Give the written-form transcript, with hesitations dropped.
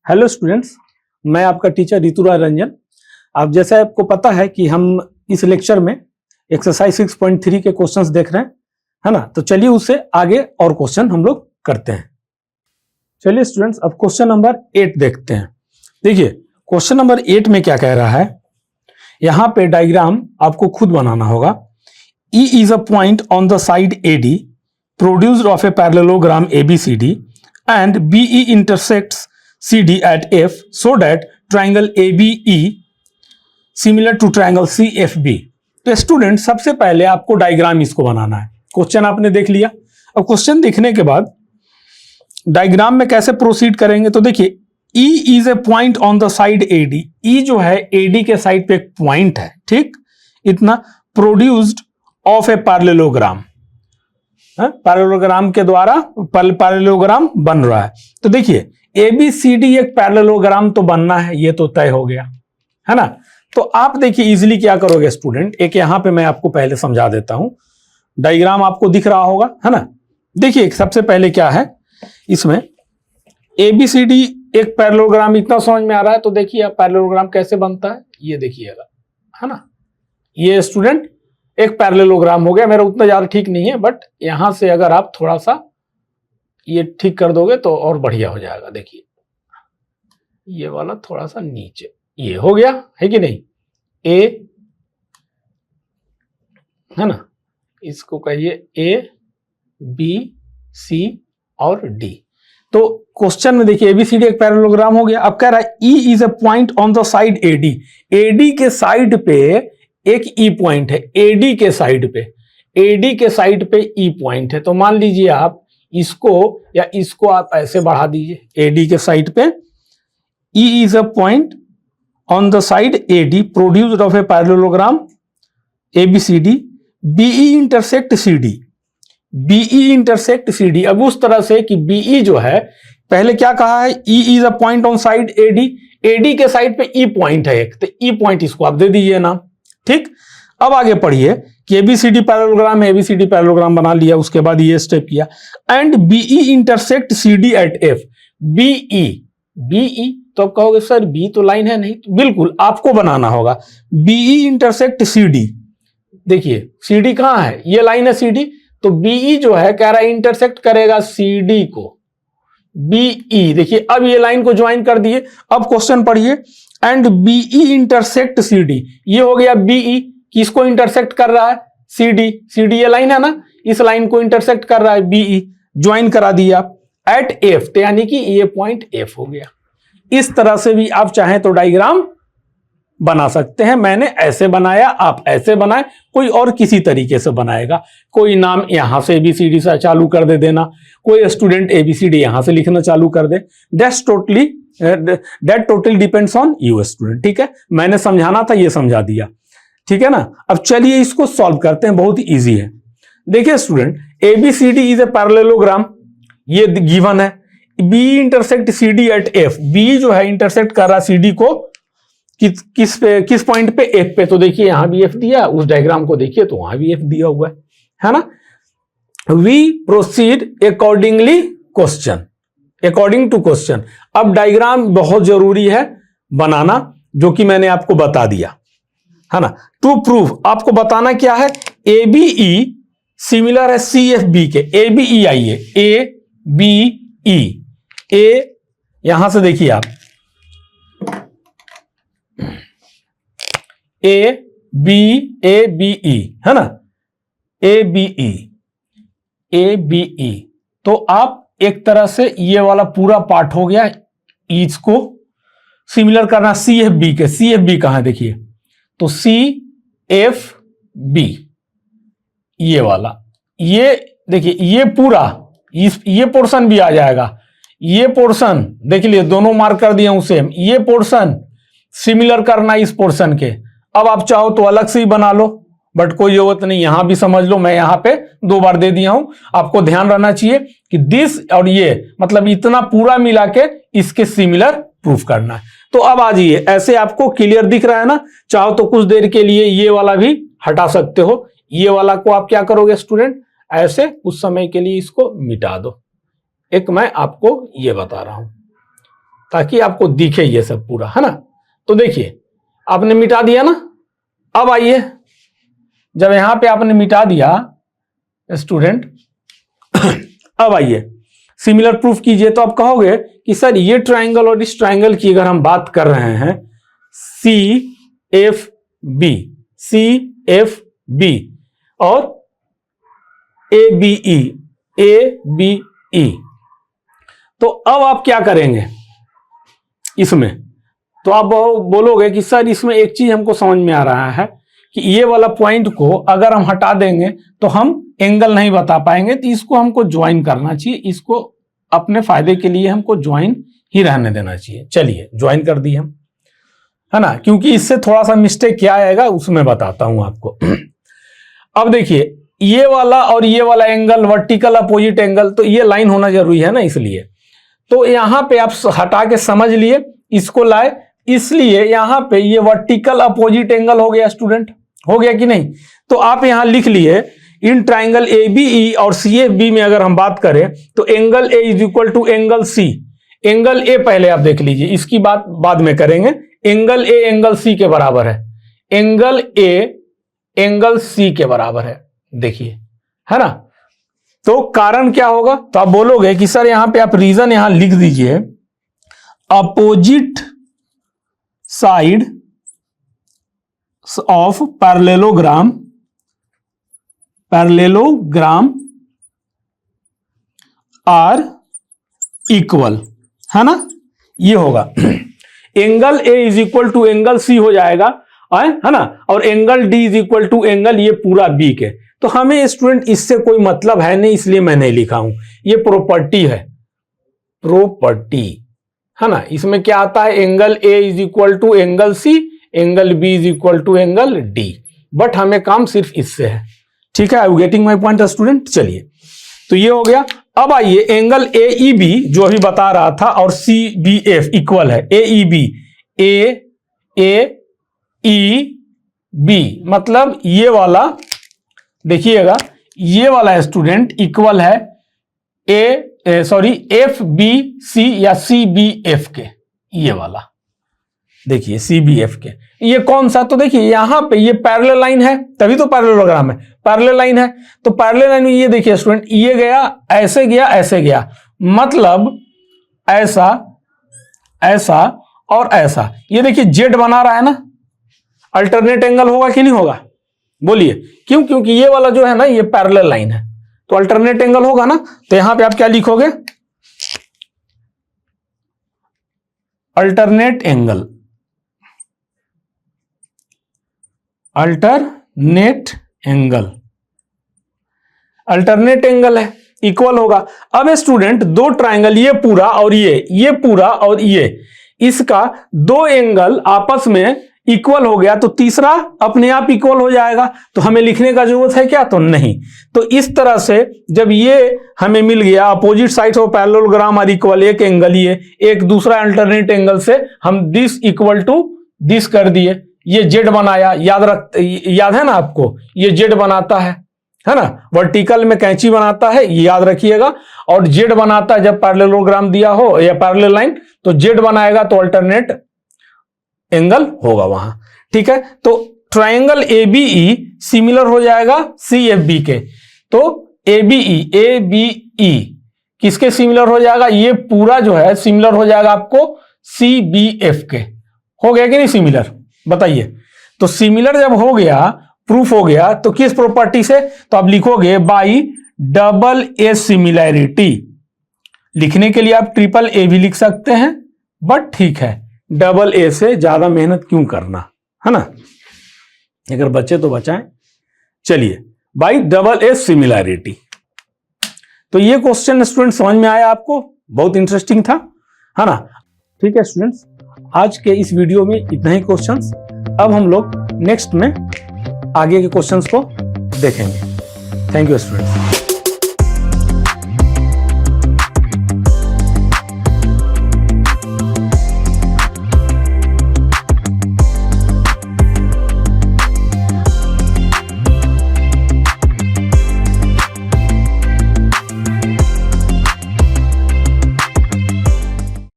Hello students, मैं आपका teacher Rituraj Ranjan. आप जैसे आपको पता है कि हम इस लेक्चर में एक्सरसाइज 6.3 के क्वेश्चंस देख रहे हैं, है ना। तो चलिए उससे आगे और क्वेश्चन हम लोग करते हैं। चलिए स्टूडेंट्स, अब क्वेश्चन नंबर 8 देखते हैं। देखिए क्वेश्चन नंबर 8 में क्या कह रहा है। यहां पे डायग्राम आपको खुद बनाना होगा। E is a point on the side AD produced of a parallelogram ABCD and BE intersects CD at F so that triangle ABE similar to triangle CFB। तो स्टूडेंट सबसे पहले आपको डायग्राम इसको बनाना है। क्वेश्चन आपने देख लिया। अब क्वेश्चन देखने के बाद डायग्राम में कैसे प्रोसीड करेंगे, तो देखिए E is a point on the side AD। E जो है AD के साइड पे एक पॉइंट है, ठीक, इतना produced of a parallelogram, parallelogram के द्वारा पैरेललोग्राम बन रहा है। तो देखिए एबीसीडी एक पैरेललोग्राम तो बनना है, ये तो तय हो गया, है ना। तो आप देखिए इजीली क्या करोगे स्टूडेंट, एक यहां पे मैं आपको पहले समझा देता हूं। डायग्राम आपको दिख रहा होगा, है ना। देखिए सबसे पहले क्या है इसमें, एबीसीडी एक पैरेललोग्राम, इतना समझ में आ रहा है। तो देखिए आप पैरेललोग्राम कैसे बनता है, ये देखिएगा, है ना। ये स्टूडेंट एक पैरेललोग्राम हो गया। मेरा उतना ज्यादा ठीक नहीं है, बट यहां से अगर आप थोड़ा सा ये ठीक कर दोगे तो और बढ़िया हो जाएगा। देखिए ये वाला थोड़ा सा नीचे, ये हो गया है कि नहीं। ए, है ना, इसको कहिए ए बी सी और डी। तो क्वेश्चन में देखिए एबीसीडी एक पैरेललोग्राम हो गया। अब कह रहा है E is a point on the side AD. AD के साइड पे एक ई पॉइंट है, एडी के साइड पे, एडी के साइड पे ई पॉइंट है। तो मान लीजिए आप इसको या इसको आप ऐसे बढ़ा दीजिए, एडी के साइड पे E is a point on the side AD produced of a parallelogram ABCD BE intersect CD, BE intersect CD. अब उस तरह से कि बीई जो है, पहले क्या कहा है, E is a point on side AD, AD के साइड पे ई पॉइंट है एक, तो ई पॉइंट इसको आप दे दीजिए नाम, ठीक। अब आगे पढ़िए कि एबीसीडी पैरेललोग्राम है, एबीसीडी पैरेललोग्राम बना लिया, उसके बाद ये स्टेप किया। And BE intersect CD at F. BE, BE तो आप कहोगे सर बी तो लाइन है नहीं, तो बिल्कुल आपको बनाना होगा बीई इंटरसेक्ट सीडी। देखिए सीडी कहां है, ये लाइन है सीडी, तो बीई जो है कह रहा है इंटरसेक्ट करेगा सीडी को, बीई। देखिए अब ये लाइन को ज्वाइन कर दिए। अब क्वेश्चन पढ़िए, एंड बीई इंटरसेक्ट सीडी, ये हो गया बीई, किसको इंटरसेक्ट कर रहा है, सीडी। सीडी ये लाइन है ना, इस लाइन को इंटरसेक्ट कर रहा है बीई, ज्वाइन करा दिया एट एफ, यानी कि ये पॉइंट एफ हो गया। इस तरह से भी आप चाहें तो डायग्राम बना सकते हैं। मैंने ऐसे बनाया, आप ऐसे बनाए, कोई और किसी तरीके से बनाएगा। कोई नाम यहां से एबीसीडी से चालू कर दे देना, कोई स्टूडेंट एबीसीडी यहां से लिखना चालू कर दे। That totally depends on you student, ठीक है। मैंने समझाना था, ये समझा दिया, ठीक है ना। अब चलिए इसको सॉल्व करते हैं, बहुत इजी है। देखिए student ABCD is a parallelogram, ये गिवन है। B intersect CD at F, B जो है इंटरसेक्ट कर रहा सीडी को किस पॉइंट पे, एफ पे। तो देखिए यहां भी एफ दिया, उस डायग्राम को देखिए तो वहां भी एफ दिया हुआ है ना। We proceed accordingly question, according to question. अब डायग्राम बहुत जरूरी है बनाना, जो कि मैंने आपको बता दिया, है ना। टू प्रूव, आपको बताना क्या है, ए बी ई सिमिलर है सी एफ बी के। ए बी ई आइए, ए बी ई, ए यहां से देखिए आप, ए बी ई, है ना, A B E, A B E. तो आप एक तरह से ये वाला पूरा पार्ट हो गया, इसको सिमिलर करना सी एफ बी के। सी एफ बी कहां है देखिए, तो सी एफ बी, ये वाला, ये देखिए ये पूरा, ये पोर्शन भी आ जाएगा। ये पोर्शन देख लिए, दोनों मार्क कर दिया हूं सेम। ये पोर्शन सिमिलर करना इस पोर्शन के। अब आप चाहो तो अलग से ही बना लो, बट कोई जरूरत नहीं, यहां भी समझ लो, मैं यहां पे 2 बार दे दिया हूं। आपको ध्यान रहना चाहिए कि दिस और ये मतलब इतना पूरा मिला के इसके सिमिलर प्रूफ करना है। तो अब आ जाइए, ऐसे आपको क्लियर दिख रहा है ना। चाहो तो कुछ देर के लिए ये वाला भी हटा सकते हो। ये वाला को आप क्या करोगे स्टूडेंट, ऐसे उस समय के लिए इसको मिटा दो। एक मैं आपको ये बता रहा हूं, ताकि आपको दिखे ये सब पूरा, है ना। तो देखिए आपने मिटा दिया ना। अब आइए, जब यहां पे आपने मिटा दिया स्टूडेंट, अब आइए सिमिलर प्रूफ कीजिए। तो आप कहोगे कि सर ये ट्राइंगल और इस ट्राइंगल की अगर हम बात कर रहे हैं CFB, CFB और ABE, ABE, तो अब आप क्या करेंगे इसमें? तो आप बोलोगे कि सर इसमें एक चीज हमको समझ में आ रहा है कि ये वाला पॉइंट को अगर हम हटा देंगे तो हम एंगल नहीं बता पाएंगे, तो इसको हमको ज्वाइन करना चाहिए, इसको अपने फायदे के लिए हमको ज्वाइन ही रहने देना चाहिए। चलिए ज्वाइन कर दिए हम, है ना, क्योंकि इससे थोड़ा सा मिस्टेक क्या आएगा उसमें बताता हूं आपको। अब देखिए ये वाला और ये वाला एंगल वर्टिकल अपोजिट एंगल, तो ये लाइन होना जरूरी है ना, इसलिए तो यहां पे आप हटा के समझ लिए, इसको लाए, इसलिए यहां पे ये वर्टिकल अपोजिट एंगल हो गया स्टूडेंट, हो गया कि नहीं। तो आप यहां लिख लिए इन ट्राइंगल ABE और CFB में अगर हम बात करें तो angle A is equal to angle C। Angle A पहले आप देख लीजिए, इसकी बात बाद में करेंगे। एंगल A एंगल C के बराबर है, एंगल A एंगल C के बराबर है, देखिए, है ना। तो कारण क्या होगा? तो आप बोलोगे कि सर यहां पे आप रीजन यहां लिख दीजिए, opposite side of parallelogram are equal, है ना, ये होगा। Angle A is equal to angle C हो जाएगा, है ना, और angle D is equal to angle ये पूरा B के। तो हमें स्टूडेंट इससे कोई मतलब है नहीं, इसलिए मैं नहीं लिखा हूं, ये प्रॉपर्टी है, प्रॉपर्टी, है ना। इसमें क्या आता है, angle A is equal to angle C, angle B is equal to angle D, but हमें काम सिर्फ इससे है, ठीक है। I you getting my point student? चलिए, तो ये हो गया। अब आइए एंगल AEB जो अभी बता रहा था और CBF इक्वल है, AEB, AEB मतलब ये वाला, देखिएगा ये वाला स्टूडेंट इक्वल है FBC या CBF के, ये वाला देखिए CBF के। ये कौन सा? तो देखिए यहां पे ये पैरेलल लाइन है, तभी तो पैरेललोग्राम है, पैरेलल लाइन है। तो पैरेलल लाइन में ये देखिए स्टूडेंट, ये गया ऐसे गया ऐसे गया, मतलब ऐसा ऐसा और ऐसा। ये देखिए जेड बना रहा है ना, अल्टरनेट एंगल होगा कि नहीं होगा? बोलिए क्यों? क्योंकि ये वाला जो है ना ये पैरेलल लाइन है, तो अल्टरनेट एंगल होगा ना। तो यहां पे आप क्या लिखोगे? Alternate angle, alternate angle, alternate angle है, इक्वल होगा। अब स्टूडेंट दो ट्राइंगल, ये पूरा और ये पूरा और ये, इसका दो एंगल आपस में इक्वल हो गया, तो तीसरा अपने आप इक्वल हो जाएगा। तो हमें लिखने का जरूरत है क्या? तो नहीं। तो इस तरह से जब ये हमें मिल गया opposite sides of parallelogram are equal, एक एंगल ये, एक दूसरा अल्टरनेट एंगल से हम दिस इक्वल टू दिस कर दिए, ये जेड बनाया, याद है ना आपको, ये जेड बनाता है ना, वर्टिकल में कैंची बनाता है, ये याद रखिएगा। और जेड बनाता है जब पैरेललोग्राम दिया हो या पैरेलल लाइन, तो जेड बनाएगा तो अल्टरनेट एंगल होगा वहां, ठीक है। तो ट्राइंगल ABE सिमिलर हो जाएगा CFB के। तो ABE किसके सिमिलर हो जाएगा? ये पूरा जो है सिमिलर हो जाएगा आपको CBF के। हो गया कि नहीं सिमिलर? बताइए। तो सिमिलर जब हो गया, प्रूफ हो गया, तो किस प्रॉपर्टी से? तो आप लिखोगे बाई डबल ए सिमिलैरिटी। लिखने के लिए आप ट्रिपल A भी लिख सकते हैं, बट ठीक है, डबल A से ज्यादा मेहनत क्यों करना, है ना। अगर बचे तो बचाएं। चलिए, बाई डबल ए सिमिलैरिटी। तो ये क्वेश्चन स्टूडेंट समझ में आया आपको? बहुत इंटरेस्टिंग था, है ना। ठीक है स्टूडेंट्स, आज के इस वीडियो में इतना ही क्वेश्चंस। अब हम लोग नेक्स्ट में आगे के क्वेश्चंस को देखेंगे। Thank you students.